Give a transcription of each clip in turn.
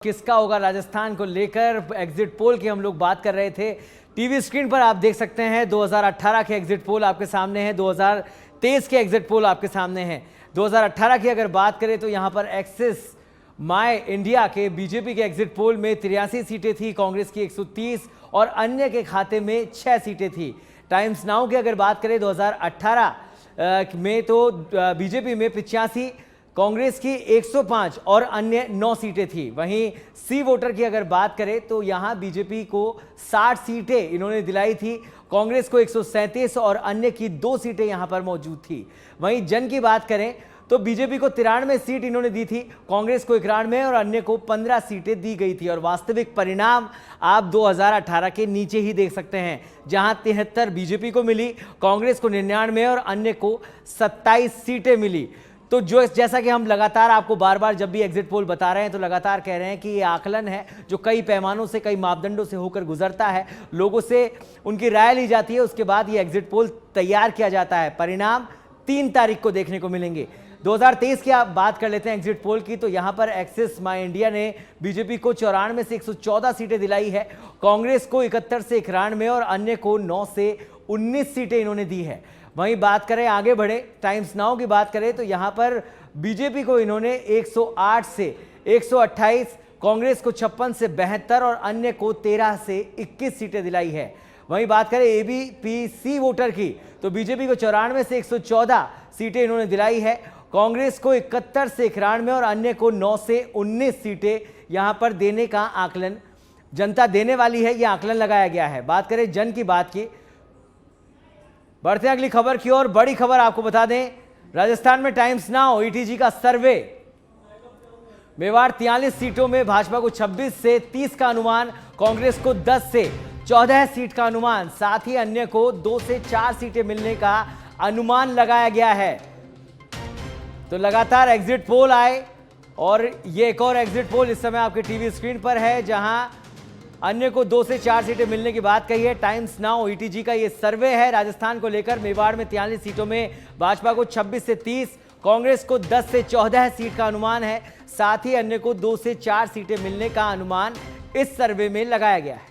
किसका होगा राजस्थान को लेकर एग्जिट पोल की हम लोग बात कर रहे थे। टीवी स्क्रीन पर आप देख सकते हैं 2018 के एग्जिट पोल आपके सामने है, 2023 के एग्जिट पोल आपके सामने हैं। 2018 की अगर बात करें तो यहां पर एक्सिस माय इंडिया के बीजेपी के एग्जिट पोल में 83 सीटें थी, कांग्रेस की 130 और अन्य के खाते में 6 सीटें थी। टाइम्स नाउ की अगर बात करें 2018 में तो बीजेपी में 85, कांग्रेस की 105 और अन्य 9 सीटें थी। वहीं सी वोटर की अगर बात करें तो यहां बीजेपी को 60 सीटें इन्होंने दिलाई थी, कांग्रेस को 137 और अन्य की 2 सीटें यहां पर मौजूद थी। वहीं जन की बात करें तो बीजेपी को 93 सीट इन्होंने दी थी, कांग्रेस को 91 और अन्य को 15 सीटें दी गई थी। और वास्तविक परिणाम आप 2018 के नीचे ही देख सकते हैं, जहां 73 बीजेपी को मिली, कांग्रेस को 99 और अन्य को 27 सीटें मिली। तो जो जैसा कि हम लगातार आपको बार बार जब भी एग्जिट पोल बता रहे हैं तो लगातार कह रहे हैं कि ये आकलन है जो कई पैमानों से, कई मापदंडों से होकर गुजरता है, लोगों से उनकी राय ली जाती है, उसके बाद ये एग्जिट पोल तैयार किया जाता है। परिणाम 3 तारीख को देखने को मिलेंगे। 2023 की आप बात कर लेते हैं एग्जिट पोल की, तो यहां पर एक्सिस माय इंडिया ने बीजेपी को 94 से 114 सीटें दिलाई है, कांग्रेस को 71 से 91 और अन्य को 9 से 19 सीटें इन्होंने दी है। वहीं बात करें, आगे बढ़े, टाइम्स नाउ की बात करें तो यहां पर बीजेपी को इन्होंने 108 से 128, कांग्रेस को 56 से 72 और अन्य को 13 से 21 सीटें दिलाई है। वहीं बात करें एबीपीसी वोटर की तो बीजेपी को 94 से 114 सीटें इन्होंने दिलाई है, कांग्रेस को 71 से 91 और अन्य को 9 से 19 सीटें यहां पर देने का आकलन जनता देने वाली है, यह आकलन लगाया गया है। बात करें जन की बात की, बढ़ते हैं अगली खबर की ओर। बड़ी खबर आपको बता दें, राजस्थान में टाइम्स नाउ ईटीजी का सर्वे, मेवाड़ 43 सीटों में भाजपा को 26 से 30 का अनुमान, कांग्रेस को 10 से 14 सीट का अनुमान, साथ ही अन्य को 2 से 4 सीटें मिलने का अनुमान लगाया गया है। तो लगातार एग्जिट पोल आए और ये एक और एग्जिट पोल इस समय आपके टीवी स्क्रीन पर है, जहां अन्य को 2 से 4 सीटें मिलने की बात कही है। टाइम्स नाउ ईटीजी का ये सर्वे है राजस्थान को लेकर। मेवाड़ में 43 सीटों में भाजपा को 26 से 30, कांग्रेस को 10 से 14 सीट का अनुमान है, साथ ही अन्य को 2 से 4 सीटें मिलने का अनुमान इस सर्वे में लगाया गया है।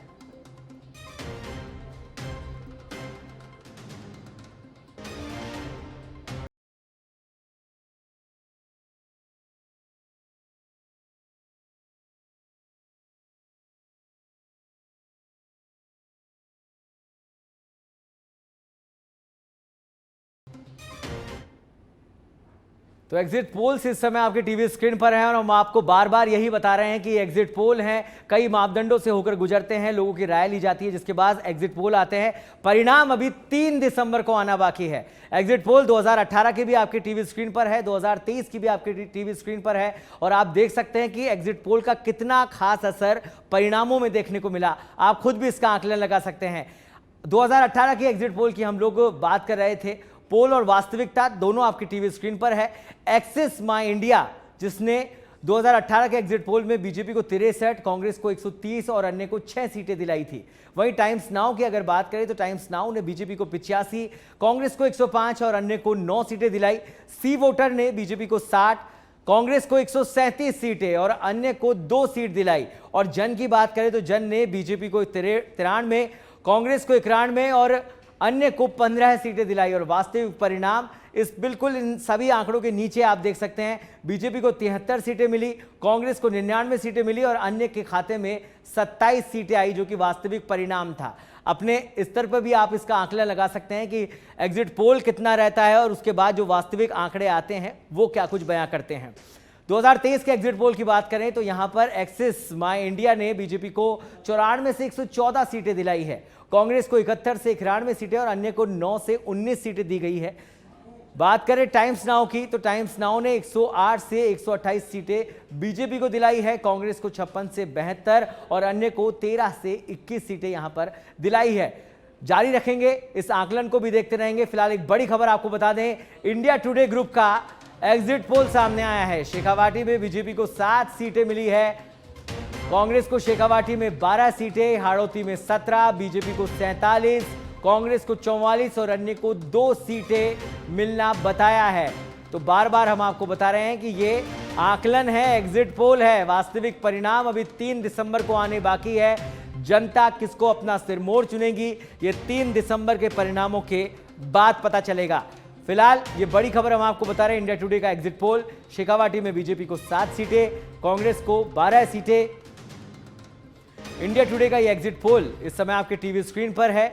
तो एग्जिट पोल्स इस समय आपके टीवी स्क्रीन पर हैं और हम आपको बार बार यही बता रहे हैं कि एग्जिट पोल हैं, कई मापदंडों से होकर गुजरते हैं, लोगों की राय ली जाती है, जिसके बाद एग्जिट पोल आते हैं। परिणाम अभी 3 दिसंबर को आना बाकी है। एग्जिट पोल 2018 की भी आपके टीवी स्क्रीन पर है, 2023 की भी आपके टीवी स्क्रीन पर है और आप देख सकते हैं कि एग्जिट पोल का कितना खास असर परिणामों में देखने को मिला। आप खुद भी इसका आकलन लगा सकते हैं। 2018 की एग्जिट पोल की हम लोग बात कर रहे थे, पोल और वास्तविकता दोनों आपकी टीवी स्क्रीन पर है। एक्सिस माय इंडिया जिसने 2018 के एग्जिट पोल में बीजेपी को 63, कांग्रेस को 130 और अन्य को 6 सीटें दिलाई थी। वहीं टाइम्स नाउ की अगर बात करें तो टाइम्स नाउ ने बीजेपी को 85, कांग्रेस को 105 और अन्य को 9 सीटें दिलाई। सी वोटर ने बीजेपी को 60, कांग्रेस को 137 सीटें और अन्य को 2 सीट दिलाई। और जन की बात करें तो जन ने बीजेपी को 93, कांग्रेस को 91 और अन्य को 15 सीटें दिलाई। और वास्तविक परिणाम इस बिल्कुल इन सभी आंकड़ों के नीचे आप देख सकते हैं, बीजेपी को 73 सीटें मिली, कांग्रेस को 99 सीटें मिली और अन्य के खाते में 27 सीटें आई, जो कि वास्तविक परिणाम था। अपने स्तर पर भी आप इसका आंकलन लगा सकते हैं कि एग्जिट पोल कितना रहता है और उसके बाद जो वास्तविक आंकड़े आते हैं वो क्या कुछ बयां करते हैं। 2023 के एग्जिट पोल की बात करें तो यहां पर एक्सिस माय इंडिया ने बीजेपी को 94 से 114 सीटें दिलाई है, कांग्रेस को 71 से 91 सीटें और अन्य को 9 से 19 सीटें दी गई है। बात करें टाइम्स नाउ की तो टाइम्स नाउ ने 108 से 128 सीटें बीजेपी को दिलाई है, कांग्रेस को 56 से 72 और अन्य को 13 से 21 सीटें यहां पर दिलाई है। जारी रखेंगे, इस आकलन को भी देखते रहेंगे। फिलहाल एक बड़ी खबर आपको बता दें, इंडिया टुडे ग्रुप का एग्जिट पोल सामने आया है। शेखावाटी में बीजेपी को 7 सीटें मिली है, कांग्रेस को शेखावाटी में 12 सीटें, हाड़ौती में 17, बीजेपी को 47, कांग्रेस को 44 और अन्य को 2 सीटें मिलना बताया है। तो बार बार हम आपको बता रहे हैं कि ये आकलन है, एग्जिट पोल है, वास्तविक परिणाम अभी 3 दिसंबर को आने बाकी है। जनता किसको अपना सिरमौर चुनेगी, ये 3 दिसंबर के परिणामों के बाद पता चलेगा। फिलहाल ये बड़ी खबर हम आपको बता रहे हैं, इंडिया टुडे का एग्जिट पोल। शेखावाटी में बीजेपी को 7 सीटें, कांग्रेस को 12 सीटें। इंडिया टुडे का ये एग्जिट पोल इस समय आपके टीवी स्क्रीन पर है।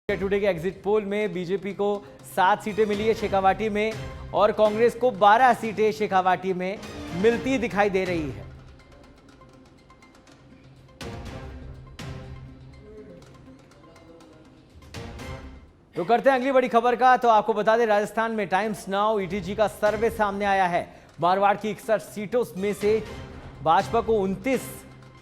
इंडिया टुडे के एग्जिट पोल में बीजेपी को 7 सीटें मिली है शेखावाटी में, और कांग्रेस को 12 सीटें शेखावाटी में मिलती दिखाई दे रही है। तो करते हैं अगली बड़ी खबर का। तो आपको बता दें, राजस्थान में टाइम्स नाउ ईटीजी का सर्वे सामने आया है। मारवाड़ की 61 सीटों में से भाजपा को 29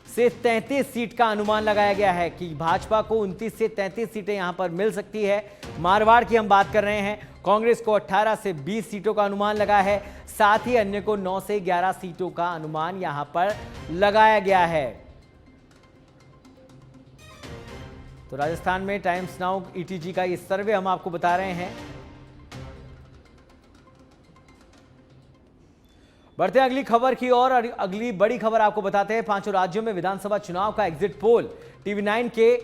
से 33 सीट का अनुमान लगाया गया है कि भाजपा को 29 से 33 सीटें यहां पर मिल सकती है। मारवाड़ की हम बात कर रहे हैं। कांग्रेस को 18 से 20 सीटों का अनुमान लगा है, साथ ही अन्य को 9 से 11 सीटों का अनुमान यहां पर लगाया गया है। तो राजस्थान में टाइम्स नाउ ईटीजी का ये सर्वे हम आपको बता रहे हैं। बढ़ते हैं अगली खबर की ओर। अगली बड़ी खबर आपको बताते हैं, 5 राज्यों में विधानसभा चुनाव का एग्जिट पोल। टीवी 9 के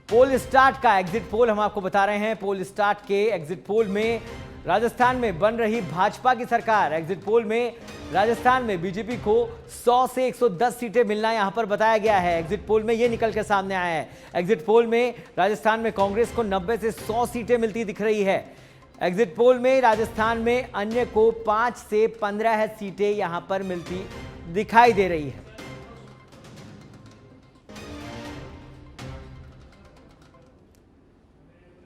पोल स्टार्ट का एग्जिट पोल हम आपको बता रहे हैं। पोल स्टार्ट के एग्जिट पोल में राजस्थान में बन रही भाजपा की सरकार। एग्जिट पोल में राजस्थान में बीजेपी को 100 से 110 सीटें मिलना यहां पर बताया गया है। एग्जिट पोल में यह निकल कर सामने आया है। एग्जिट पोल में राजस्थान में कांग्रेस को 90 से 100 सीटें मिलती दिख रही है। एग्जिट पोल में राजस्थान में अन्य को 5 से 15 सीटें यहां पर मिलती दिखाई दे रही है।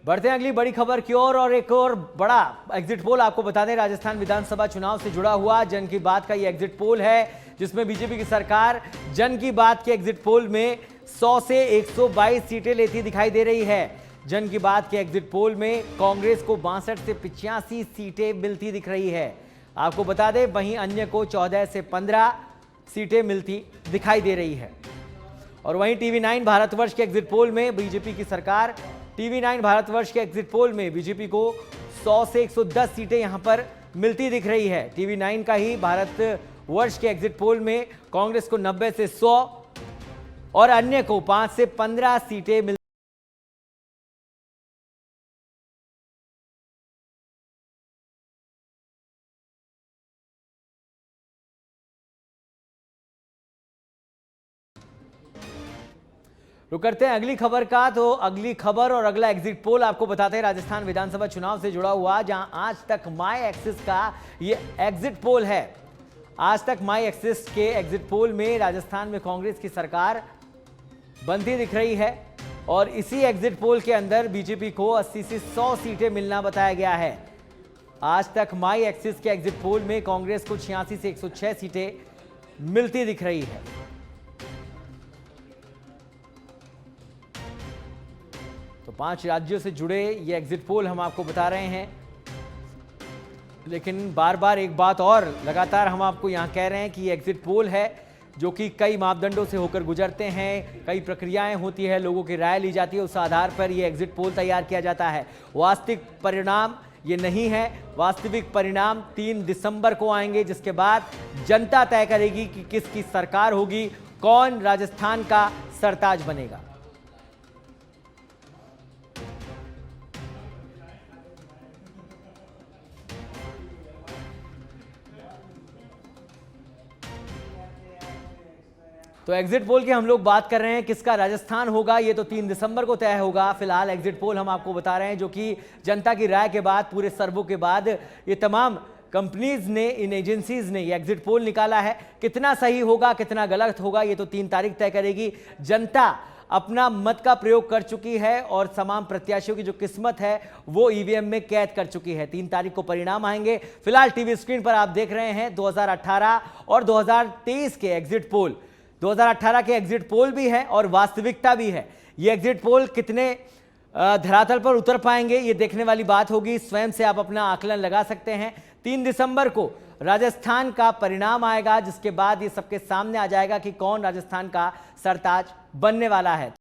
बढ़ते हैं अगली बड़ी खबर की ओर। और एक और बड़ा एग्जिट पोल आपको बता दें, राजस्थान विधानसभा चुनाव से जुड़ा हुआ जन की बात का ये एग्जिट पोल है, जिसमें बीजेपी की सरकार जन की बात के एग्जिट पोल में 100 से 122 सीटें लेती दिखाई दे रही है। जन की बात के एग्जिट पोल में कांग्रेस को 62 से 85 सीटें मिलती दिख रही है। आपको बता दें, वहीं अन्य को 14 से 15 सीटें मिलती दिखाई दे रही है। और वहीं टीवी 9 भारतवर्ष के एग्जिट पोल में बीजेपी की सरकार, टीवी 9 भारतवर्ष के एग्जिट पोल में बीजेपी को 100 से 110 सीटें यहां पर मिलती दिख रही है। टीवी 9 का ही भारतवर्ष के एग्जिट पोल में कांग्रेस को 90 से 100 और अन्य को 5 से 15 सीटें मिलती। तो करते हैं अगली खबर का। तो अगली खबर और अगला एग्जिट पोल आपको बताते हैं, राजस्थान विधानसभा चुनाव से जुड़ा हुआ, जहां आज तक माई एक्सिस का ये एग्जिट पोल है। आज तक माई एक्सिस के एग्जिट पोल में राजस्थान में कांग्रेस की सरकार बनती दिख रही है, और इसी एग्जिट पोल के अंदर बीजेपी को 80 से 100 सीटें मिलना बताया गया है। आज तक माई एक्सिस के एग्जिट पोल में कांग्रेस को 86 से 106 सीटें मिलती दिख रही है। तो 5 राज्यों से जुड़े ये एग्जिट पोल हम आपको बता रहे हैं, लेकिन बार बार एक बात और लगातार हम आपको यहां कह रहे हैं कि ये एग्जिट पोल है जो कि कई मापदंडों से होकर गुजरते हैं, कई प्रक्रियाएं होती है, लोगों की राय ली जाती है, उस आधार पर ये एग्जिट पोल तैयार किया जाता है। वास्तविक परिणाम ये नहीं है। वास्तविक परिणाम 3 दिसंबर को आएंगे, जिसके बाद जनता तय करेगी कि किसकी सरकार होगी, कौन राजस्थान का सरताज बनेगा। तो एग्जिट पोल की हम लोग बात कर रहे हैं, किसका राजस्थान होगा ये तो 3 दिसंबर को तय होगा। फिलहाल एग्जिट पोल हम आपको बता रहे हैं, जो कि जनता की राय के बाद, पूरे सर्वों के बाद ये तमाम कंपनीज ने, इन एजेंसीज ने ये एग्जिट पोल निकाला है। कितना सही होगा, कितना गलत होगा, ये तो 3 तारीख तय करेगी। जनता अपना मत का प्रयोग कर चुकी है और तमाम प्रत्याशियों की जो किस्मत है वो ईवीएम में कैद कर चुकी है। 3 तारीख को परिणाम आएंगे। फिलहाल टीवी स्क्रीन पर आप देख रहे हैं 2018 और 2023 के एग्जिट पोल। 2018 के एग्जिट पोल भी है और वास्तविकता भी है। ये एग्जिट पोल कितने धरातल पर उतर पाएंगे, ये देखने वाली बात होगी। स्वयं से आप अपना आकलन लगा सकते हैं। 3 दिसंबर को राजस्थान का परिणाम आएगा, जिसके बाद ये सबके सामने आ जाएगा कि कौन राजस्थान का सरताज बनने वाला है।